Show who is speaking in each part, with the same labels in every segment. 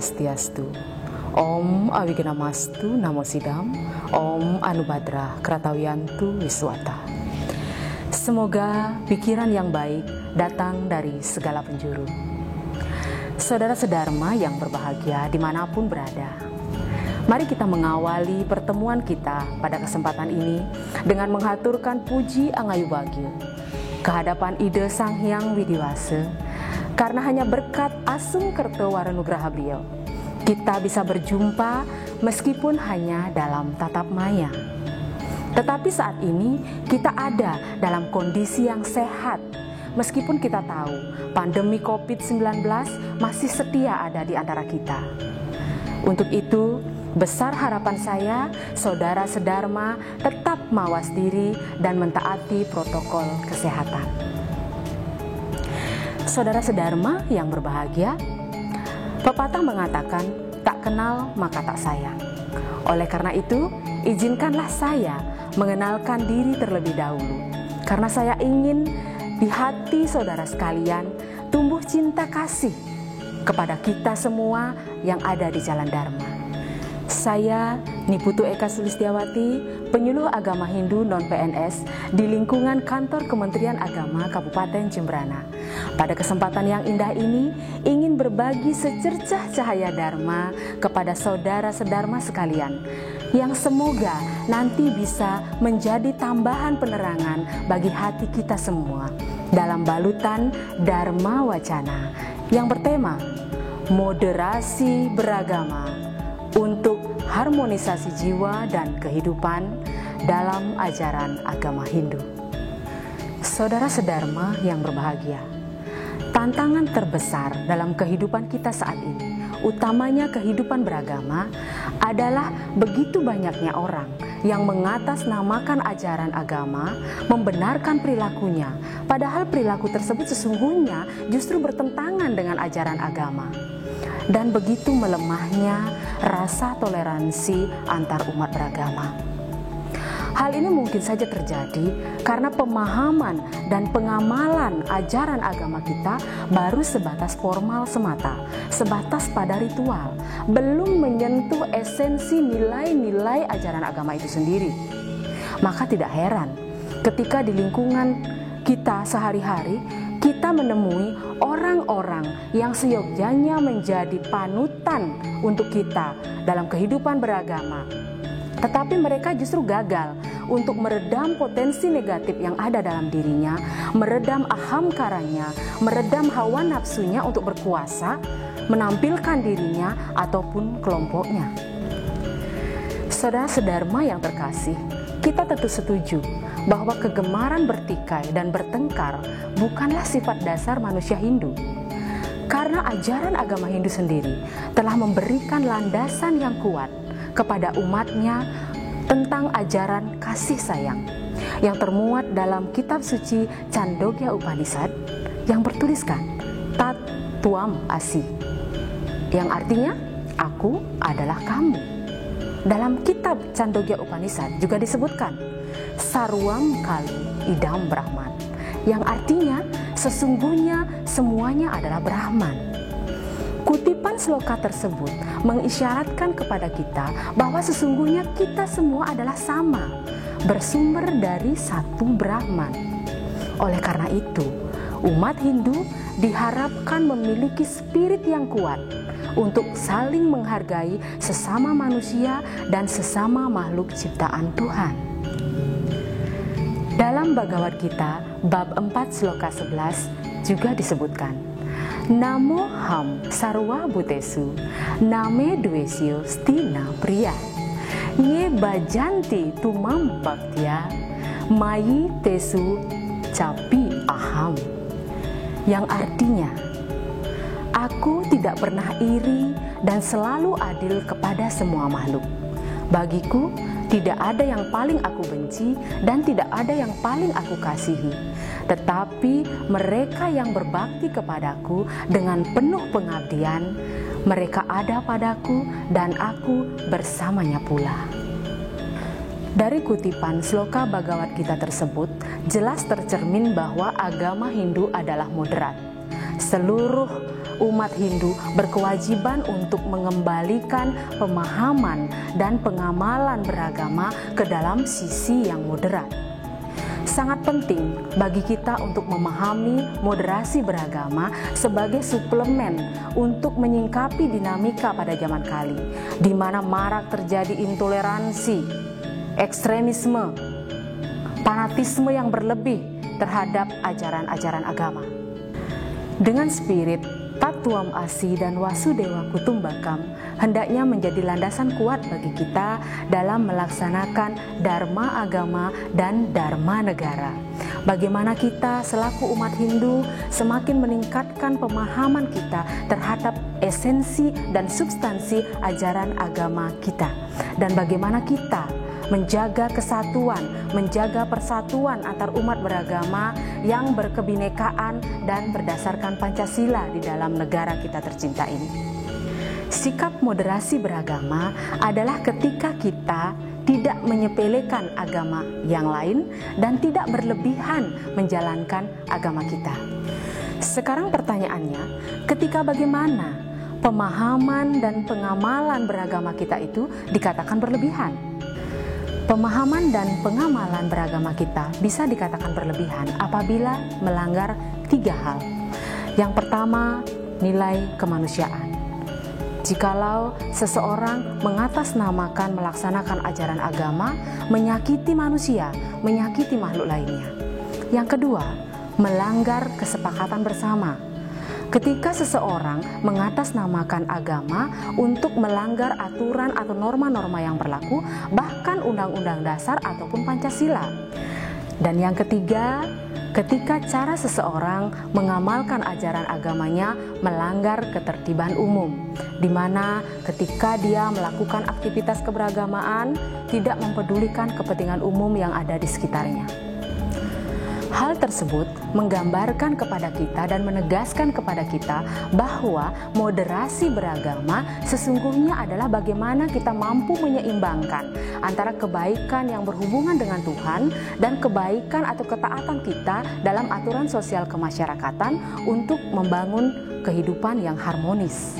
Speaker 1: Swastiastu. Om Awigenamastu Namo Sidam. Om Anubhadra Kratawiyantu Wiswata. Semoga pikiran yang baik datang dari segala penjuru. Saudara sedharma yang berbahagia dimanapun berada, mari kita mengawali pertemuan kita pada kesempatan ini dengan menghaturkan puji Angayu Bagyo kehadapan Ide Sang Hyang Widiwase, karena hanya berkat Asung Kerto Waranugraha beliau kita bisa berjumpa meskipun hanya dalam tatap maya. Tetapi saat ini kita ada dalam kondisi yang sehat, meskipun kita tahu pandemi COVID-19 masih setia ada di antara kita. Untuk itu, besar harapan saya, saudara sedharma tetap mawas diri dan mentaati protokol kesehatan. Saudara sedharma yang berbahagia, pepatah mengatakan, tak kenal maka tak sayang. Oleh karena itu, izinkanlah saya mengenalkan diri terlebih dahulu, karena saya ingin di hati saudara sekalian tumbuh cinta kasih kepada kita semua yang ada di jalan Dharma. Saya Niputu Eka Sulistiawati, penyuluh agama Hindu non-PNS di lingkungan kantor Kementerian Agama Kabupaten Jembrana. Pada kesempatan yang indah ini, ingin berbagi secercah cahaya Dharma kepada saudara sedharma sekalian, yang semoga nanti bisa menjadi tambahan penerangan bagi hati kita semua dalam balutan Dharma Wacana yang bertema moderasi beragama untuk harmonisasi jiwa dan kehidupan dalam ajaran agama Hindu. Saudara sedharma yang berbahagia, tantangan terbesar dalam kehidupan kita saat ini, utamanya kehidupan beragama, adalah begitu banyaknya orang yang mengatasnamakan ajaran agama, membenarkan perilakunya, padahal perilaku tersebut sesungguhnya justru bertentangan dengan ajaran agama. Dan begitu melemahnya rasa toleransi antar umat beragama. Hal ini mungkin saja terjadi karena pemahaman dan pengamalan ajaran agama kita baru sebatas formal semata, sebatas pada ritual, belum menyentuh esensi nilai-nilai ajaran agama itu sendiri. Maka tidak heran ketika di lingkungan kita sehari-hari kita menemui orang-orang yang seyogyanya menjadi panutan untuk kita dalam kehidupan beragama. Tetapi mereka justru gagal untuk meredam potensi negatif yang ada dalam dirinya, meredam ahamkaranya, meredam hawa nafsunya untuk berkuasa, menampilkan dirinya ataupun kelompoknya. Saudara sedharma yang terkasih, kita tentu setuju bahwa kegemaran bertikai dan bertengkar bukanlah sifat dasar manusia Hindu. Karena ajaran agama Hindu sendiri telah memberikan landasan yang kuat kepada umatnya tentang ajaran kasih sayang yang termuat dalam kitab suci Chandogya Upanishad yang bertuliskan Tat Tuam Asi, yang artinya aku adalah kamu. Dalam kitab Chandogya Upanishad juga disebutkan Sarwam Kalu Idam Brahman, yang artinya sesungguhnya semuanya adalah Brahman. Kutipan sloka tersebut mengisyaratkan kepada kita bahwa sesungguhnya kita semua adalah sama, bersumber dari satu Brahman. Oleh karena itu, umat Hindu diharapkan memiliki spirit yang kuat untuk saling menghargai sesama manusia dan sesama makhluk ciptaan Tuhan. Dalam Bhagavad Gita bab 4 sloka 11 juga disebutkan, Namo ham sarwa bhutesu name dwesyo stina priya ye bajanti tumam bhaktya mayi tesu capi aham, yang artinya aku tidak pernah iri dan selalu adil kepada semua makhluk. Bagiku tidak ada yang paling aku benci dan tidak ada yang paling aku kasihi. Tetapi mereka yang berbakti kepadaku dengan penuh pengabdian, mereka ada padaku dan aku bersamanya pula. Dari kutipan sloka Bhagavad Gita tersebut, jelas tercermin bahwa agama Hindu adalah moderat. Seluruh umat Hindu berkewajiban untuk mengembalikan pemahaman dan pengamalan beragama ke dalam sisi yang moderat. Sangat penting bagi kita untuk memahami moderasi beragama sebagai suplemen untuk menyingkapi dinamika pada zaman kali, di mana marak terjadi intoleransi, ekstremisme, fanatisme yang berlebih terhadap ajaran-ajaran agama. Dengan spirit Tatwam Asi dan Wasudewa Kutumbakam hendaknya menjadi landasan kuat bagi kita dalam melaksanakan dharma agama dan dharma negara. Bagaimana kita selaku umat Hindu semakin meningkatkan pemahaman kita terhadap esensi dan substansi ajaran agama kita, dan bagaimana kita menjaga kesatuan, menjaga persatuan antar umat beragama yang berkebinekaan dan berdasarkan Pancasila di dalam negara kita tercinta ini. Sikap moderasi beragama adalah ketika kita tidak menyepelekan agama yang lain dan tidak berlebihan menjalankan agama kita. Sekarang pertanyaannya, ketika bagaimana pemahaman dan pengamalan beragama kita itu dikatakan berlebihan? Pemahaman dan pengamalan beragama kita bisa dikatakan berlebihan apabila melanggar 3 hal. Yang pertama, nilai kemanusiaan. Jikalau seseorang mengatasnamakan melaksanakan ajaran agama, menyakiti manusia, menyakiti makhluk lainnya. Yang kedua, melanggar kesepakatan bersama. Ketika seseorang mengatasnamakan agama untuk melanggar aturan atau norma-norma yang berlaku, bahkan Undang-Undang Dasar ataupun Pancasila. Dan yang ketiga, ketika cara seseorang mengamalkan ajaran agamanya melanggar ketertiban umum, di mana ketika dia melakukan aktivitas keberagamaan tidak mempedulikan kepentingan umum yang ada di sekitarnya. Hal tersebut menggambarkan kepada kita dan menegaskan kepada kita bahwa moderasi beragama sesungguhnya adalah bagaimana kita mampu menyeimbangkan antara kebaikan yang berhubungan dengan Tuhan dan kebaikan atau ketaatan kita dalam aturan sosial kemasyarakatan untuk membangun kehidupan yang harmonis.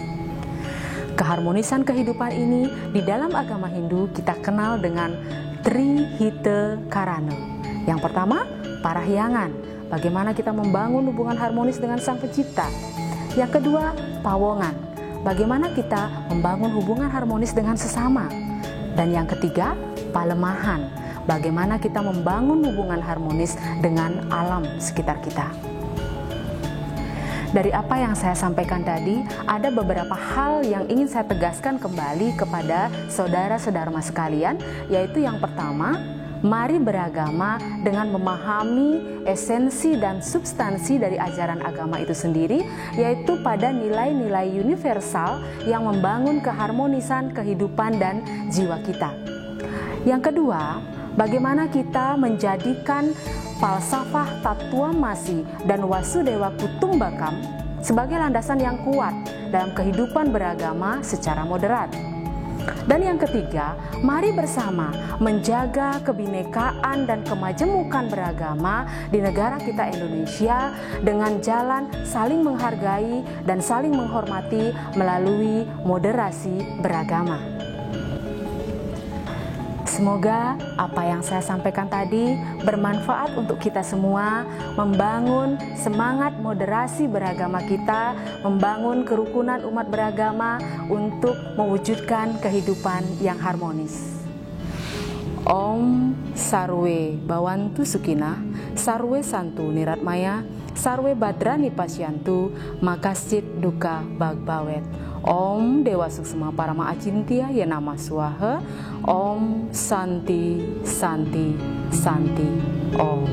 Speaker 1: Keharmonisan kehidupan ini di dalam agama Hindu kita kenal dengan Trihita Karana. Yang pertama, parahyangan, bagaimana kita membangun hubungan harmonis dengan Sang Pencipta. Yang kedua, pawongan, bagaimana kita membangun hubungan harmonis dengan sesama. Dan yang ketiga, palemahan, bagaimana kita membangun hubungan harmonis dengan alam sekitar kita. Dari apa yang saya sampaikan tadi, ada beberapa hal yang ingin saya tegaskan kembali kepada saudara-saudara sekalian, yaitu yang pertama, mari beragama dengan memahami esensi dan substansi dari ajaran agama itu sendiri, yaitu pada nilai-nilai universal yang membangun keharmonisan kehidupan dan jiwa kita. Yang kedua, bagaimana kita menjadikan falsafah Tatwam Asi dan Wasudewa Kutumbakam sebagai landasan yang kuat dalam kehidupan beragama secara moderat. Dan yang ketiga, mari bersama menjaga kebinekaan dan kemajemukan beragama di negara kita Indonesia dengan jalan saling menghargai dan saling menghormati melalui moderasi beragama. Semoga apa yang saya sampaikan tadi bermanfaat untuk kita semua, membangun semangat moderasi beragama kita, membangun kerukunan umat beragama untuk mewujudkan kehidupan yang harmonis. Om Sarwe Bawantu Sukina, Sarwe Santu Niratmaya, Sarwe Badrani Pasyantu, Makasit Duka Bagbawet. Om Dewa Suksma Parama Acintia Yenama Swaha. Om Santi Santi Santi Om.